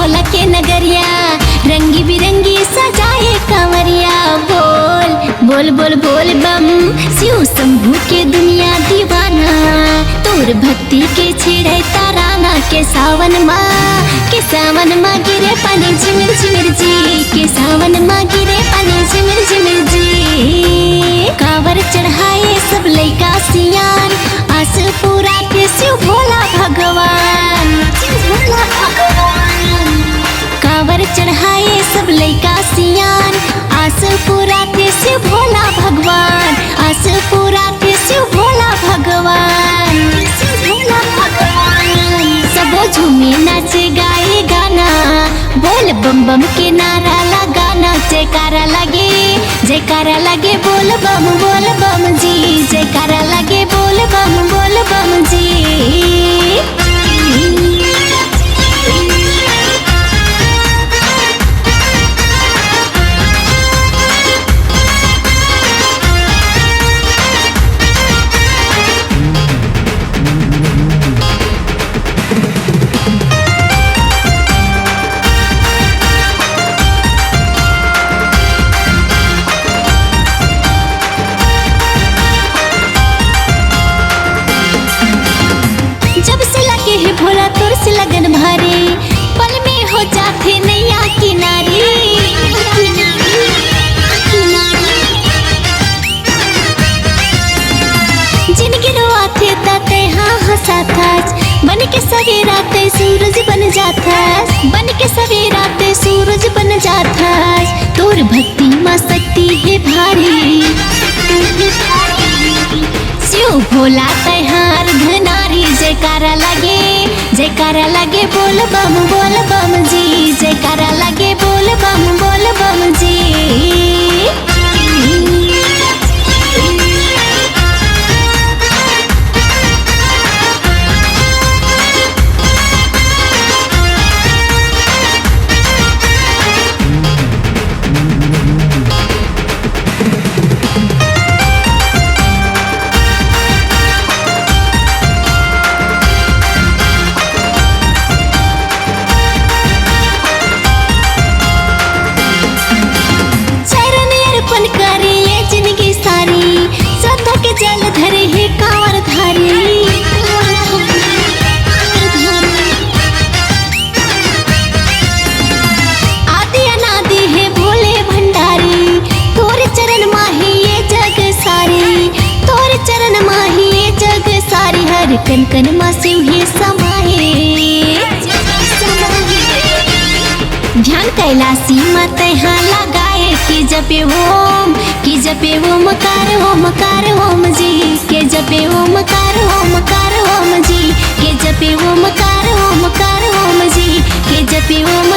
भोला के नगरिया, रंगी बिरंगी सजाए कंवरिया। बोल बोल बोल बोल बम, शिव शंभू के दुनिया दीवाना। तोर भक्ति के छिड़े ताराना के सावन माँ गिरे पानी झिमिर झिमिर जी, के सावन माँ गिरे पानी झिमिर झिमिर जी। कांवर चढ़ाए सब लइका सियान, आस पूरा के शिव भोला भगवान। कांवर चढ़ाए सब लइका सियान, आस पूरा के शिव भोला भगवान। आस पूरा के शिव भोला भगवान। सबो झूमे नाचे गाए गाना, बोल बम बम के नारा लगाना। जयकारा लगे बोल बम जी, जयकारा लगे बोल बम जी। भोला तोर से लगन भारे, पल में हो जाते नैया किनारे। जिनके रोआते ताते हाँ हंसाता, बन के सवेरा ते सूरज बन जाता। बन के सवेरा ते सूरज बन जाता। तोर भक्ति माँ शक्ति है भारी, शिव भोला तैहार धनारी। जयकारा लगे बोल बम जी, जयकारा लगे बोल बम जी। जल धरे है कांवर धारी, आदि अनादि है भोले भंडारी। तोरे चरण माही ये जग सारी, तोरे चरण माही ये जग सारी। हर कन कन माँ शिव ही समाये, ध्यान कैलाशी माँ तैहा लगाए। कि जपे ओमकार ओम जी, के जपे ओमकार ओम जी, के जपे ओमकार ओम जी, के जपे ओम